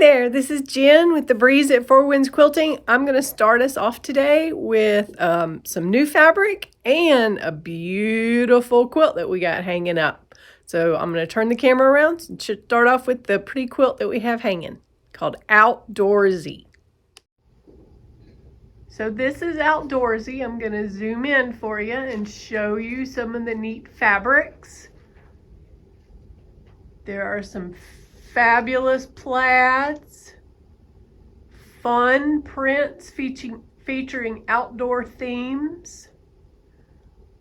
there, this is Jen with the Breeze at Four Winds Quilting. I'm going to start us off today with some new fabric and a beautiful quilt that we got hanging up. So I'm going to turn the camera around and start off with the pretty quilt that we have hanging called Outdoorsy. So this is Outdoorsy. I'm going to zoom in for you and show you some of the neat fabrics. There are some fabulous plaids, fun prints featuring outdoor themes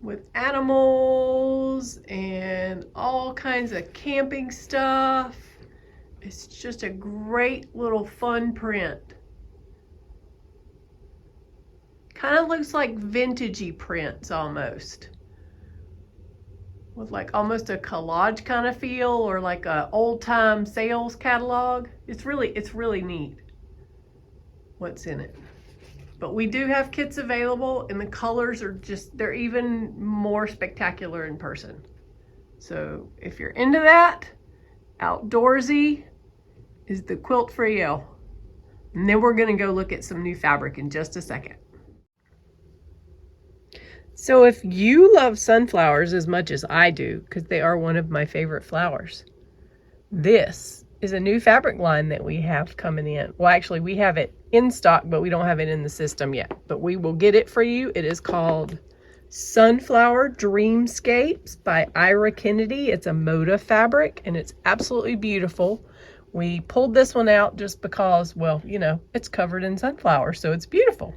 with animals and all kinds of camping stuff. It's just a great little fun print. Kind of looks like vintagey prints almost, with like almost a collage kind of feel, or like a old-time sales catalog. It's really neat what's in it. But we do have kits available, and the colors are they're even more spectacular in person. So if you're into that, Outdoorsy is the quilt for you. And then we're going to go look at some new fabric in just a second. So if you love sunflowers as much as I do, because they are one of my favorite flowers, this is a new fabric line that we have coming in. Well, actually, we have it in stock, but we don't have it in the system yet. But we will get it for you. It is called Sunflower Dreamscapes by Ira Kennedy. It's a Moda fabric, and it's absolutely beautiful. We pulled this one out just because, well, you know, it's covered in sunflowers, so it's beautiful.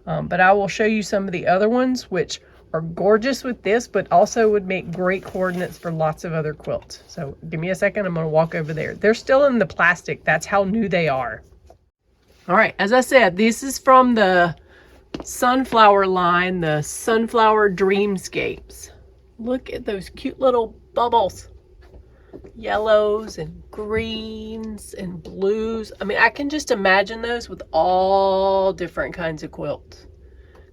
But I will show you some of the other ones, which are gorgeous with this, but also would make great coordinates for lots of other quilts. So give me a second, I'm going to walk over there. They're still in the plastic. That's how new they are. All right, as I said, this is from the sunflower line, the Sunflower Dreamscapes. Look at those cute little bubbles. Yellows and greens and blues. I mean, I can just imagine those with all different kinds of quilts.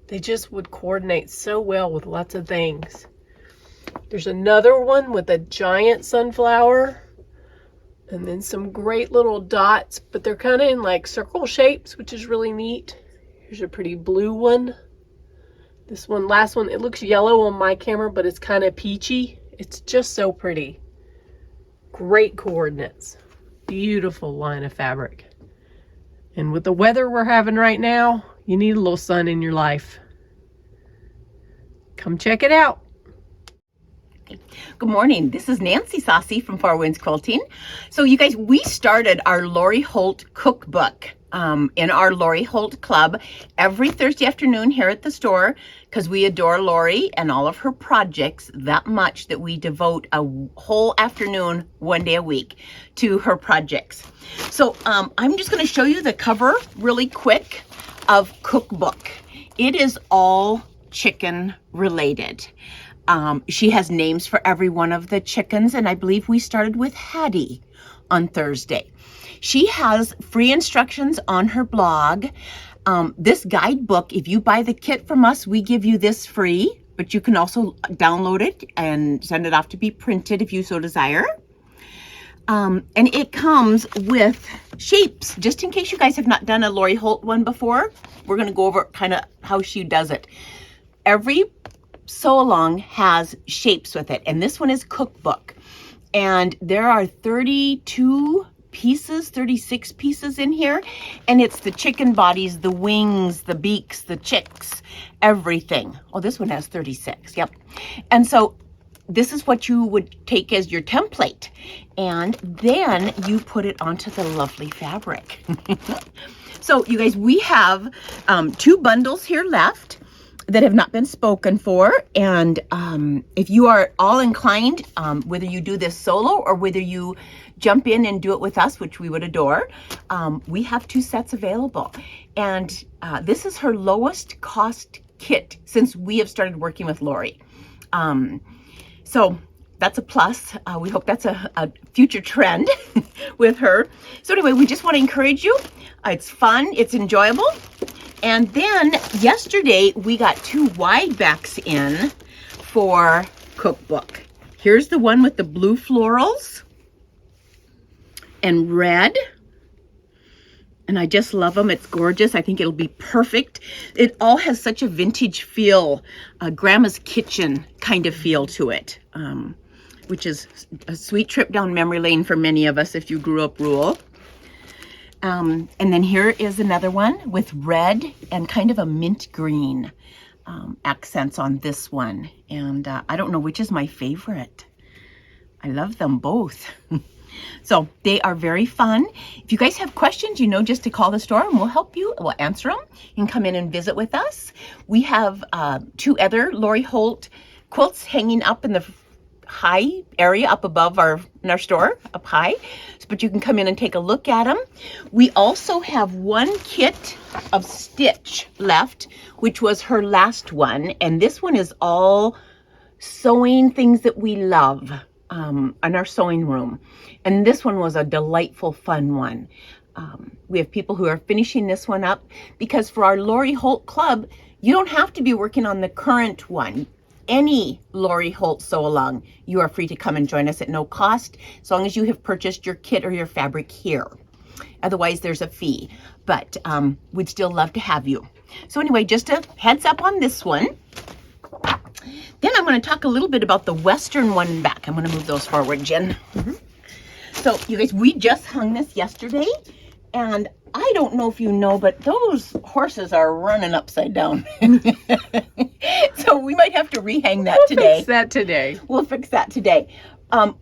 They just would coordinate so well with lots of things. There's another one with a giant sunflower and then some great little dots, but they're kind of in like circle shapes, which is really neat. Here's a pretty blue one. This one, last one, it looks yellow on my camera, but it's kind of peachy. It's just so pretty. Great coordinates. Beautiful line of fabric. And with the weather we're having right now, you need a little sun in your life. Come check it out. Good morning. This is Nancy Saucy from Four Winds Quilting. So you guys, we started our Lori Holt cookbook in our Lori Holt Club every Thursday afternoon here at the store, because we adore Lori and all of her projects that much that we devote a whole afternoon, one day a week, to her projects. So I'm just going to show you the cover really quick of cookbook. It is all chicken related. She has names for every one of the chickens, and I believe we started with Hattie on Thursday. She has free instructions on her blog. This guidebook, if you buy the kit from us, we give you this free, but you can also download it and send it off to be printed if you so desire. And it comes with shapes, just in case you guys have not done a Lori Holt one before. We're going to go over kind of how she does it. Every sew along has shapes with it, and this one is cookbook, and there are 32 pieces, 36 pieces in here, and it's the chicken bodies, the wings, the beaks, the chicks, everything. Oh, this one has 36. Yep. And so this is what you would take as your template, and then you put it onto the lovely fabric. So you guys, we have 2 bundles here left that have not been spoken for, and if you are all inclined, whether you do this solo or whether you jump in and do it with us, which we would adore, we have 2 sets available, and this is her lowest cost kit since we have started working with Lori. So that's a plus. We hope that's a future trend with her. So anyway, we just want to encourage you. It's fun, it's enjoyable. And then yesterday we got 2 wide backs in for cookbook. Here's the one with the blue florals and red. And I just love them. It's gorgeous. I think it'll be perfect. It all has such a vintage feel, grandma's kitchen kind of feel to it, which is a sweet trip down memory lane for many of us if you grew up rural. And then here is another one with red and kind of a mint green accents on this one. And I don't know which is my favorite. I love them both. So they are very fun. If you guys have questions, you know just to call the store and we'll help you. We'll answer them. You can come in and visit with us. We have 2 other Lori Holt quilts hanging up in the high area up above in our store, up high. But you can come in and take a look at them. We also have 1 kit of stitch left, which was her last one. And this one is all sewing things that we love. In our sewing room. And this one was a delightful, fun one. We have people who are finishing this one up because for our Lori Holt Club, you don't have to be working on the current one. Any Lori Holt sew along, you are free to come and join us at no cost, as long as you have purchased your kit or your fabric here. Otherwise, there's a fee, but we'd still love to have you. So anyway, just a heads up on this one. Then I'm going to talk a little bit about the Western one back. I'm going to move those forward, Jen. So you guys, we just hung this yesterday, and I don't know if you know, but those horses are running upside down. So we might have to rehang that today. We'll fix that today. We'll fix that today.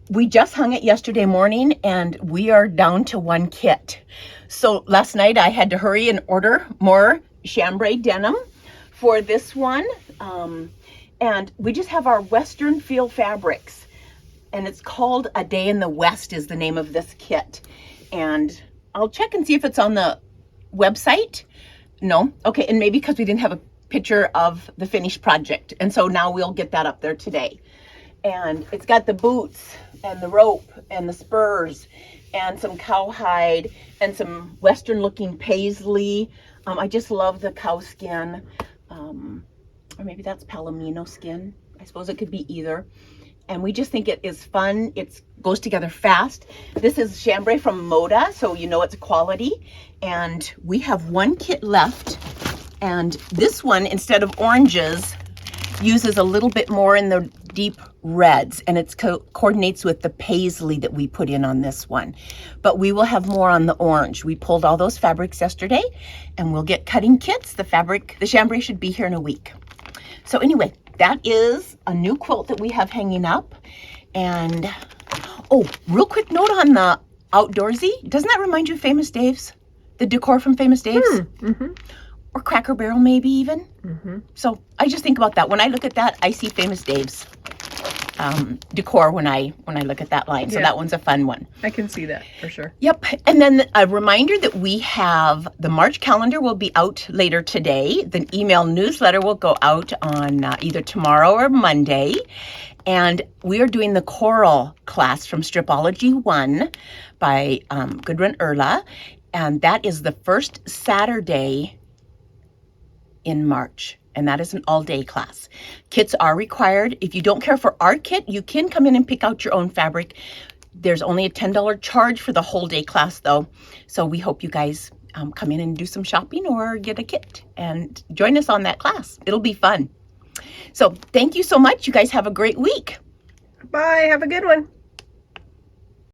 We just hung it yesterday morning, and we are down to 1 kit. So last night I had to hurry and order more chambray denim for this one. And we just have our Western feel fabrics, and it's called A Day in the West is the name of this kit. And I'll check and see if it's on the website. No? Okay, and maybe because we didn't have a picture of the finished project. And so now we'll get that up there today. And it's got the boots and the rope and the spurs and some cowhide and some Western looking paisley. I just love the cow skin. Or maybe that's palomino skin. I suppose it could be either. And we just think it is fun. It goes together fast. This is chambray from Moda, so you know it's quality. And we have 1 kit left. And this one, instead of oranges, uses a little bit more in the deep reds. And it coordinates with the paisley that we put in on this one. But we will have more on the orange. We pulled all those fabrics yesterday, and we'll get cutting kits. The chambray should be here in a week. So anyway, that is a new quilt that we have hanging up. And, oh, real quick note on the Outdoorsy. Doesn't that remind you of Famous Dave's? The decor from Famous Dave's? Or Cracker Barrel maybe even? So I just think about that. When I look at that, I see Famous Dave's decor when I look at that line. So that one's a fun one. I can see that for sure. Yep. And then a reminder that we have the March calendar will be out later today. The email newsletter will go out on either tomorrow or Monday. And we are doing the choral class from Stripology 1 by Gudrun Erla. And that is the first Saturday in March. And that is an all-day class. Kits are required. If you don't care for our kit, you can come in and pick out your own fabric. There's only a $10 charge for the whole day class, though. So we hope you guys come in and do some shopping or get a kit and join us on that class. It'll be fun. So thank you so much. You guys have a great week. Bye. Have a good one.